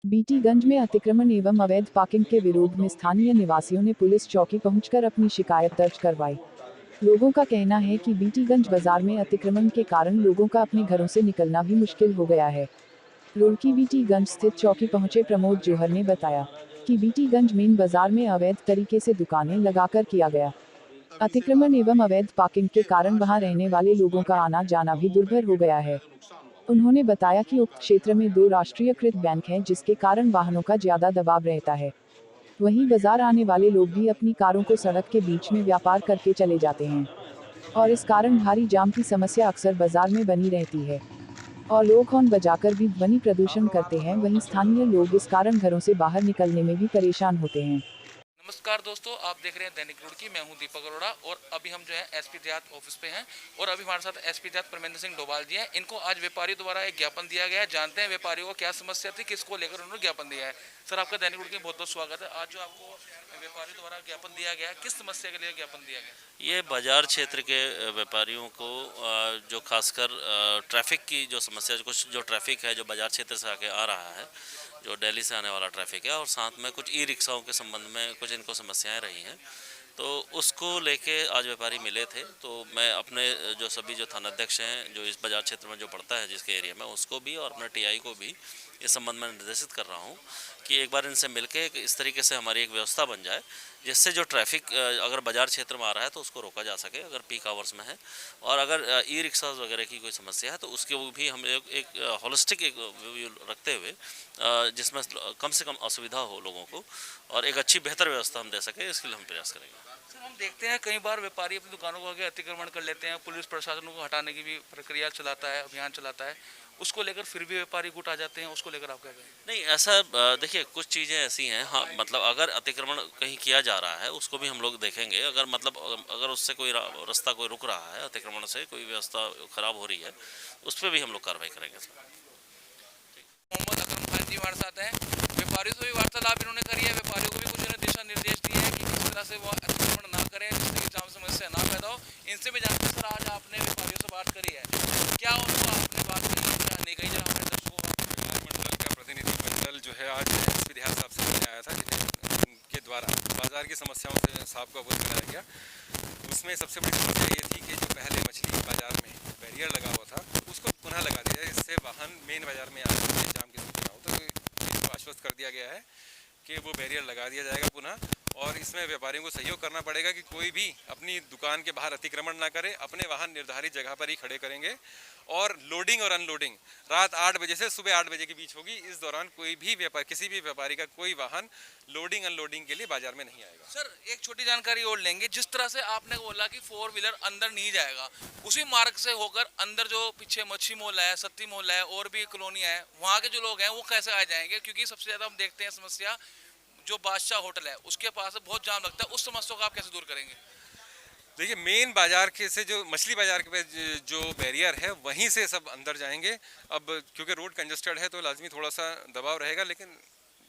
बीटीगंज में अतिक्रमण एवं अवैध पार्किंग के विरोध में स्थानीय निवासियों ने पुलिस चौकी पहुंचकर अपनी शिकायत दर्ज करवाई। लोगों का कहना है कि बीटीगंज बाजार में अतिक्रमण के कारण लोगों का अपने घरों से निकलना भी मुश्किल हो गया है। रुड़की बीटीगंज स्थित चौकी पहुंचे प्रमोद जौहर ने बताया कि बीटीगंज मेन बाजार में अवैध तरीके से दुकानें लगाकर किया गया अतिक्रमण एवं अवैध पार्किंग के कारण वहां रहने वाले लोगों का आना जाना भी दुर्भर हो गया है। उन्होंने बताया कि उक्त क्षेत्र में 2 राष्ट्रीयकृत बैंक हैं, जिसके कारण वाहनों का ज्यादा दबाव रहता है। वहीं बाजार आने वाले लोग भी अपनी कारों को सड़क के बीच में व्यापार करके चले जाते हैं और इस कारण भारी जाम की समस्या अक्सर बाजार में बनी रहती है और लोग हॉर्न बजाकर भी ध्वनि प्रदूषण करते हैं। वहीं स्थानीय लोग इस कारण घरों से बाहर निकलने में भी परेशान होते हैं। नमस्कार दोस्तों, आप देख रहे हैं दैनिक रुड़की। मैं हूं दीपक अरोड़ा और अभी हम जो है एसपी देहात ऑफिस पे हैं और अभी हमारे साथ एसपी देहात परमेंद्र सिंह डोभाल जी हैं। इनको आज व्यापारियों द्वारा एक ज्ञापन दिया गया है। जानते हैं व्यापारियों को क्या समस्या थी, किसको लेकर उन्होंने ज्ञापन दिया है। सर, आपका दैनिक रुड़की में बहुत बहुत स्वागत है। आज जो आपको व्यापारियों द्वारा ज्ञापन दिया गया है, किस समस्या के लिए ज्ञापन दिया गया? ये बाजार क्षेत्र के व्यापारियों को जो खासकर ट्रैफिक की जो समस्या, कुछ जो ट्रैफिक है जो बाजार क्षेत्र से आके आ रहा है, जो दिल्ली से आने वाला ट्रैफिक है, और साथ में कुछ ई रिक्शाओं के संबंध में कुछ इनको समस्याएं रही हैं, तो उसको लेके आज व्यापारी मिले थे। तो मैं अपने जो सभी जो थानाध्यक्ष हैं जो इस बाजार क्षेत्र में जो पड़ता है जिसके एरिया में, उसको भी और अपने टीआई को भी इस संबंध में निर्देशित कर रहा हूँ कि एक बार इनसे मिलके इस तरीके से हमारी एक व्यवस्था बन जाए जिससे जो ट्रैफिक अगर बाजार क्षेत्र में आ रहा है तो उसको रोका जा सके अगर पीक आवर्स में है, और अगर ई रिक्शा वगैरह की कोई समस्या है तो उसके भी हम एक होलिस्टिक एक व्यू रखते हुए जिसमें कम से कम असुविधा हो लोगों को और एक अच्छी बेहतर व्यवस्था हम दे सके, इसके लिए हम प्रयास करेंगे। सर, हम देखते हैं कई बार व्यापारी अपनी दुकानों को आगे अतिक्रमण कर लेते हैं, पुलिस प्रशासन को हटाने की भी प्रक्रिया चलाता है, अभियान चलाता है, उसको लेकर फिर भी व्यापारी गुट आ जाते हैं। उसको लेकर आप क्या कहें? नहीं, ऐसा देखिए कुछ चीज़ें ऐसी हैं, हाँ मतलब अगर अतिक्रमण कहीं किया जा रहा है उसको भी हम लोग देखेंगे। अगर मतलब अगर उससे कोई रास्ता कोई रुक रहा है, अतिक्रमण से कोई व्यवस्था खराब हो रही है, उस पर भी हम लोग कार्रवाई करेंगे। मोहम्मद अकरम खान जी हमारे साथ हैं। व्यापारियों से भी वार्तालाप इन्होंने करी है, व्यापारियों को भी कुछ दिशा निर्देश दिए हैं कि किस तरह से वो अतिक्रमण ना करें जिससे कि जाम समस्या ना पैदा हो। इनसे भी जानते हैं। सर, आज आपने व्यापारियों से बात करी है, क्या उनको आपने बात करी या नहीं कही? जरा हमारे दर्शकों मंडल का प्रतिनिधि मंडल जो है आज एसपी देहात साहब से मिलने आया था, जिन्हें उनके द्वारा बाजार की समस्याओं से साहब को अवगत कराया गया। उसमें सबसे बड़ी समस्या ये थी कि जो पहले मछली बाजार में बैरियर लगा हुआ था उसको पुनः लगा दिया जाए, इससे वाहन मेन बाजार में आने में जाम की सूचना हो। तो इसको आश्वस्त कर दिया गया है कि वो बैरियर लगा दिया जाएगा पुनः, और इसमें व्यापारियों को सहयोग करना पड़ेगा कि कोई भी अपनी दुकान के बाहर अतिक्रमण ना करे, अपने वाहन निर्धारित जगह पर ही खड़े करेंगे, और लोडिंग और अनलोडिंग रात 8 बजे से सुबह 8 बजे के बीच होगी। इस दौरान कोई भी किसी भी व्यापारी का कोई वाहन लोडिंग अनलोडिंग के लिए बाजार में नहीं आएगा। सर, एक छोटी जानकारी और लेंगे। जिस तरह से आपने बोला कि 4 व्हीलर अंदर नहीं जाएगा, उसी मार्ग से होकर अंदर जो पीछे मच्छी मोल है, सत्ती मोल है और भी कॉलोनियाँ है, वहाँ के जो लोग हैं वो कैसे आ जाएंगे? क्योंकि सबसे ज़्यादा हम देखते हैं समस्या जो बादशाह होटल है उसके पास बहुत जाम लगता है। उस समस्या को आप कैसे दूर करेंगे? देखिए, मेन बाजार के से जो मछली बाजार के जो बैरियर है वहीं से सब अंदर जाएंगे। अब क्योंकि रोड कंजेस्टेड है तो लाजमी थोड़ा सा दबाव रहेगा, लेकिन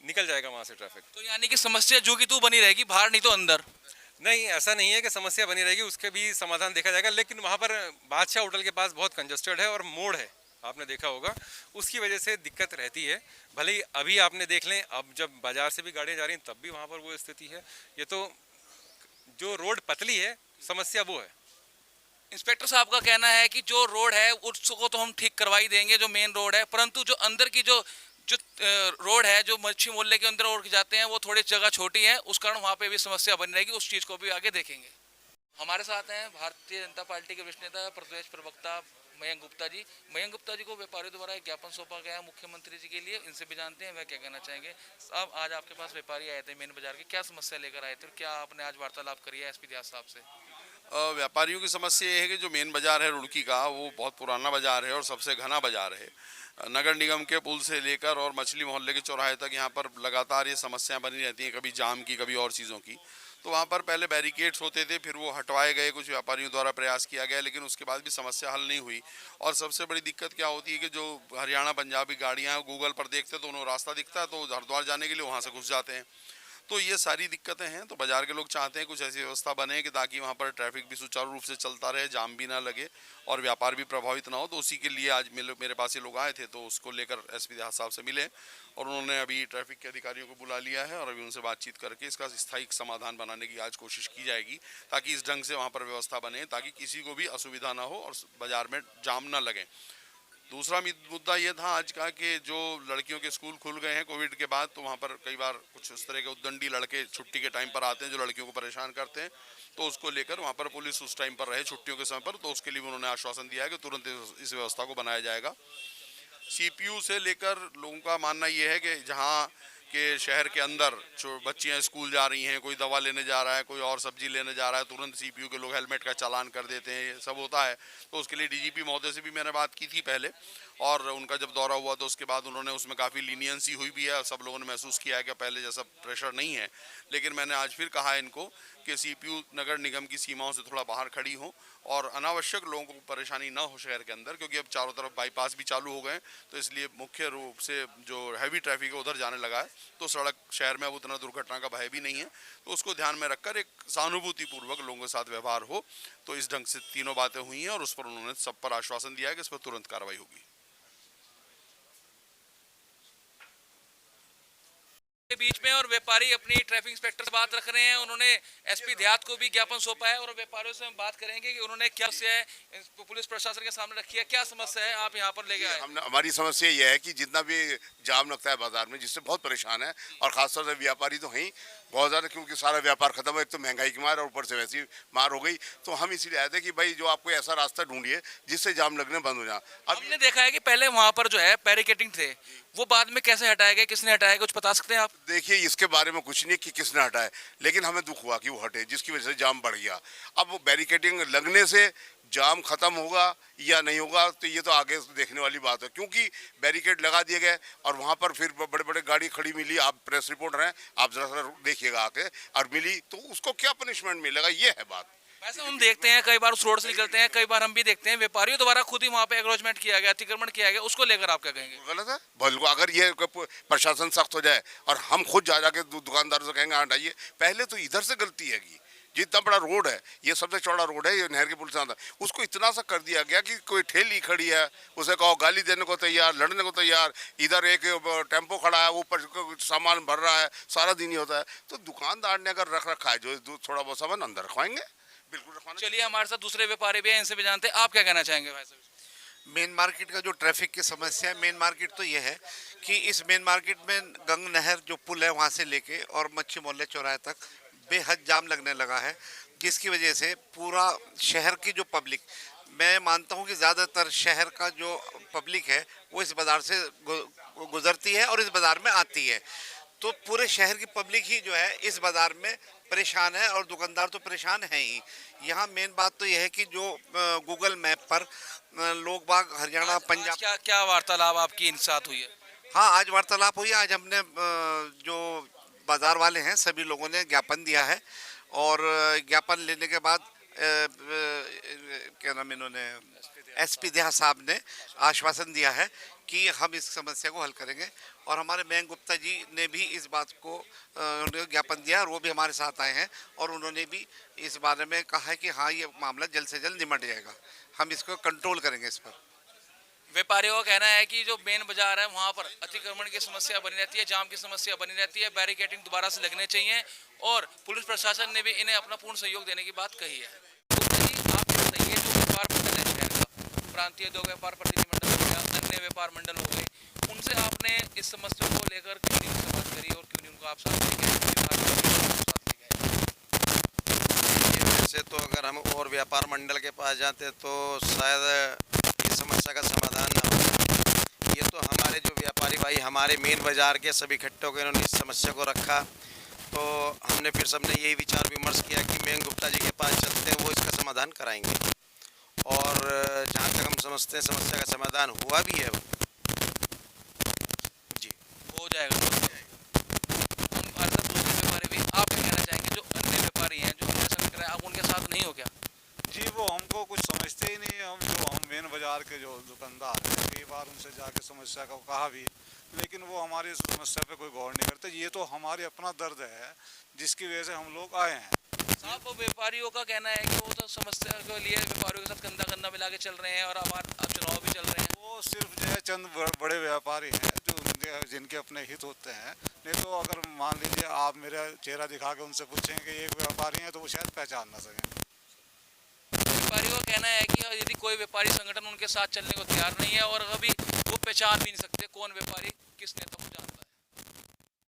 निकल जाएगा वहाँ से ट्रैफिक। तो यानी कि समस्या जो कि तू बनी रहेगी, बाहर नहीं तो अंदर? नहीं, ऐसा नहीं है कि समस्या बनी रहेगी, उसके भी समाधान देखा जाएगा। लेकिन वहाँ पर बादशाह होटल के पास बहुत कंजेस्टेड है और मोड़ है, आपने देखा होगा, उसकी वजह से दिक्कत रहती है। भले ही अभी आपने देख लें, अब जब बाजार से भी गाड़ियाँ जा रही हैं तब भी वहाँ पर वो स्थिति है। ये तो जो रोड पतली है, समस्या वो है। इंस्पेक्टर साहब का कहना है कि जो रोड है उसको तो हम ठीक करवा ही देंगे, जो मेन रोड है, परंतु जो अंदर की जो जो रोड है, जो मच्छी मोहल्ले के अंदर और जाते हैं, वो थोड़ी जगह छोटी है, उस कारण वहाँ पे भी समस्या बनी रहेगी। उस चीज़ को भी आगे देखेंगे। हमारे साथ हैं भारतीय जनता पार्टी के वरिष्ठ नेता प्रदेश प्रवक्ता मयंक गुप्ता जी। मयंक गुप्ता जी को व्यापारियों द्वारा एक ज्ञापन सौंपा गया मुख्यमंत्री जी के लिए। इनसे भी जानते हैं वह क्या कहना चाहेंगे। अब आज आपके पास व्यापारी आए थे मेन बाजार के, क्या समस्या लेकर आए थे और क्या आपने आज वार्तालाप करी है एसपी देहात साहब से? व्यापारियों की समस्या ये है कि जो मेन बाजार है रुड़की का, वो बहुत पुराना बाजार है और सबसे घना बाजार है। नगर निगम के पुल से लेकर और मछली मोहल्ले के चौराहे तक यहाँ पर लगातार ये समस्याएं बनी रहती हैं, कभी जाम की कभी और चीज़ों की। तो वहाँ पर पहले बैरिकेड्स होते थे, फिर वो हटवाए गए, कुछ व्यापारियों द्वारा प्रयास किया गया, लेकिन उसके बाद भी समस्या हल नहीं हुई। और सबसे बड़ी दिक्कत क्या होती है कि जो हरियाणा पंजाबी गाड़ियाँ गूगल पर देखते तो उन्हें रास्ता दिखता है तो हरिद्वार जाने के लिए वहाँ से घुस जाते हैं। तो ये सारी दिक्कतें हैं। तो बाजार के लोग चाहते हैं कुछ ऐसी व्यवस्था बने कि ताकि वहाँ पर ट्रैफिक भी सुचारू रूप से चलता रहे, जाम भी ना लगे और व्यापार भी प्रभावित ना हो। तो उसी के लिए आज मेरे पास ये लोग आए थे, तो उसको लेकर एसपी देहात साहब से मिले और उन्होंने अभी ट्रैफिक के अधिकारियों को बुला लिया है और अभी उनसे बातचीत करके इसका स्थायी समाधान बनाने की आज कोशिश की जाएगी, ताकि इस ढंग से वहाँ पर व्यवस्था बने, ताकि किसी को भी असुविधा ना हो और बाजार में जाम ना लगे। दूसरा मुद्दा ये था आज का कि जो लड़कियों के स्कूल खुल गए हैं कोविड के बाद, तो वहाँ पर कई बार कुछ उस तरह के उद्दंडी लड़के छुट्टी के टाइम पर आते हैं जो लड़कियों को परेशान करते हैं। तो उसको लेकर वहाँ पर पुलिस उस टाइम पर रहे छुट्टियों के समय पर, तो उसके लिए उन्होंने आश्वासन दिया है कि तुरंत इस व्यवस्था को बनाया जाएगा। सीपीयू से लेकर लोगों का मानना ये है कि जहाँ के शहर के अंदर जो बच्चियां स्कूल जा रही हैं, कोई दवा लेने जा रहा है, कोई और सब्जी लेने जा रहा है, तुरंत सीपीयू के लोग हेलमेट का चालान कर देते हैं, ये सब होता है। तो उसके लिए डीजीपी महोदय से भी मैंने बात की थी पहले, और उनका जब दौरा हुआ तो उसके बाद उन्होंने उसमें काफ़ी लीनियंसी हुई भी है। सब लोगों ने महसूस किया है कि पहले जैसा प्रेशर नहीं है। लेकिन मैंने आज फिर कहा है इनको कि सीपीयू नगर निगम की सीमाओं से थोड़ा बाहर खड़ी हो और अनावश्यक लोगों को परेशानी ना हो शहर के अंदर, क्योंकि अब चारों तरफ बाईपास भी चालू हो गए, तो इसलिए मुख्य रूप से जो हैवी ट्रैफिक है उधर जाने लगा है। तो सड़क शहर में अब उतना दुर्घटना का भय भी नहीं है, तो उसको ध्यान में रखकर एक सहानुभूतिपूर्वक लोगों के साथ व्यवहार हो। तो इस ढंग से तीनों बातें हुई हैं और उस पर उन्होंने सब पर आश्वासन दिया है कि इस पर तुरंत कार्रवाई होगी। के बीच में और व्यापारी अपनी ट्रैफिक इंस्पेक्टर से बात रख रहे हैं। उन्होंने एसपी देहात को भी ज्ञापन सौंपा है और व्यापारियों से हम बात करेंगे कि उन्होंने क्या समस्या है पुलिस प्रशासन के सामने रखी है, क्या समस्या है आप यहाँ पर लेके आए। हमारी समस्या यह है कि जितना भी जाम लगता है बाजार में, जिससे बहुत परेशान है, और खासतौर से व्यापारी तो हैं बहुत ज़्यादा, क्योंकि सारा व्यापार खत्म है। एक तो महंगाई की मार और ऊपर से वैसी मार हो गई। तो हम इसीलिए आए थे कि भाई जो आपको ऐसा रास्ता ढूंढिए जिससे जाम लगने बंद हो जाए। अब हमने देखा है कि पहले वहाँ पर जो है बैरिकेडिंग थे, वो बाद में कैसे हटाए गए, किसने हटाया, कुछ बता सकते हैं आप? देखिए, इसके बारे में कुछ नहीं कि किसने हटाया, लेकिन हमें दुख हुआ कि वो हटे, जिसकी वजह से जाम बढ़ गया। अब वो बैरिकेडिंग लगने से जाम खत्म होगा या नहीं होगा, तो ये तो आगे देखने वाली बात है, क्योंकि बैरिकेड लगा दिए गए और वहाँ पर फिर बड़े बड़े गाड़ी खड़ी मिली। आप प्रेस रिपोर्टर हैं, आप जरा सा देखिएगा आके, और मिली तो उसको क्या पनिशमेंट मिलेगा, ये है बात। वैसे हम देखते हैं कई बार उस रोड से निकलते हैं, कई बार हम भी देखते हैं व्यापारियों द्वारा खुद ही वहाँ पे एग्रोचमेंट किया गया, अतिक्रमण किया गया, उसको लेकर आप क्या कहेंगे? गलत है बिल्कुल। अगर ये प्रशासन सख्त हो जाए और हम खुद जा जाके दुकानदारों से कहेंगे हटाइए, पहले तो इधर से गलती है कि जितना बड़ा रोड है, ये सबसे चौड़ा रोड है, ये नहर के पुल से आता, उसको इतना सा कर दिया गया कि कोई ठेली खड़ी है, उसे कहो गाली देने को तैयार, लड़ने को तैयार, इधर एक टेम्पो खड़ा है, ऊपर सामान भर रहा है, सारा दिन ही होता है। तो दुकानदार ने अगर रख रखा है जो थोड़ा बहुत सामान, अंदर रखवाएंगे, बिल्कुल रखवाएंगे। चलिए, हमारे साथ दूसरे व्यापारी भी हैं, इनसे भी जानते हैं, आप क्या कहना चाहेंगे भाई साहब? मेन मार्केट का जो ट्रैफिक की समस्या है, मेन मार्केट तो ये है कि इस मेन मार्केट में गंग नहर जो पुल है वहाँ से लेके और मच्छी मोहल्ले चौराहे तक बेहद जाम लगने लगा है, जिसकी वजह से पूरा शहर की जो पब्लिक, मैं मानता हूँ कि ज़्यादातर शहर का जो पब्लिक है वो इस बाज़ार से गुजरती है और इस बाज़ार में आती है। तो पूरे शहर की पब्लिक ही जो है इस बाज़ार में परेशान है और दुकानदार तो परेशान है ही। यहाँ मेन बात तो यह है कि जो गूगल मैप पर लोग बाग हरियाणा पंजाब क्या क्या वार्तालाप आपकी इनके साथ हुई है? हाँ, आज वार्तालाप हुई। आज हमने जो बाज़ार वाले हैं सभी लोगों ने ज्ञापन दिया है और ज्ञापन लेने के बाद क्या नाम, इन्होंने एसपी देहात साहब ने आश्वासन दिया है कि हम इस समस्या को हल करेंगे। और हमारे मयंक गुप्ता जी ने भी इस बात को ज्ञापन दिया और वो भी हमारे साथ आए हैं और उन्होंने भी इस बारे में कहा है कि हाँ, ये मामला जल्द से जल्द निमट जाएगा, हम इसको कंट्रोल करेंगे इस पर। व्यापारियों का कहना है कि जो मेन बाजार है वहाँ पर अतिक्रमण की समस्या बनी रहती है, जाम की समस्या बनी रहती है, बैरिकेडिंग दोबारा से लगने चाहिए और पुलिस प्रशासन ने भी इन्हें अपना पूर्ण सहयोग देने की बात कही है। तो आप बताइए, जो व्यापार मंडल है शहर का, प्रांतीय दो व्यापार प्रतिनिधिमंडल हो गया, अन्य व्यापार मंडल हो गए, उनसे आपने इस समस्या को लेकर क्यों नहीं उनसे बात करी और क्यों नहीं उनको आप साथ लेके वैसे तो अगर हम और व्यापार मंडल के पास जाते तो शायद इस समस्या का समाधान ना हो। ये तो हमारे जो व्यापारी भाई हमारे मेन बाज़ार के सभी इकट्ठे होकर इन्होंने इस समस्या को रखा, तो हमने फिर सबने यही विचार विमर्श किया कि मयंक गुप्ता जी के पास चलते हैं, वो इसका समाधान कराएंगे। और जहाँ तक हम समझते हैं समस्या का समाधान हुआ भी है जी, हो जाएगा। हमारे साथ दूसरे व्यापारी भी, आप क्या कहना चाहेंगे? जो अन्य व्यापारी हैं जो हमारे साथ कर रहे हैं, आप उनके साथ नहीं हो क्या? जी, वो हमको कुछ समझते ही नहीं है। हम मेन बाजार के जो दुकानदार हैं, कई बार उनसे जाके समस्या को कहा भी, लेकिन वो हमारी इस समस्या पे कोई गौर नहीं करते। ये तो हमारे अपना दर्द है जिसकी वजह से हम लोग आए हैं। साहब वो व्यापारियों का कहना है कि वो तो समस्या के लिए व्यापारियों के साथ कंधा कंधा मिला के चल रहे हैं और अब चुनाव भी चल रहे हैं। वो सिर्फ जो है चंद बड़े व्यापारी हैं जो जिनके अपने हित होते हैं। नहीं तो अगर मान लीजिए आप मेरा चेहरा दिखा के उनसे पूछें कि ये व्यापारी हैं तो वो शायद पहचान ना सकें। व्यापारियों का कहना है कि यदि कोई व्यापारी संगठन उनके साथ चलने को तैयार नहीं है और अभी वो पहचान भी नहीं सकते कौन व्यापारी किस नेता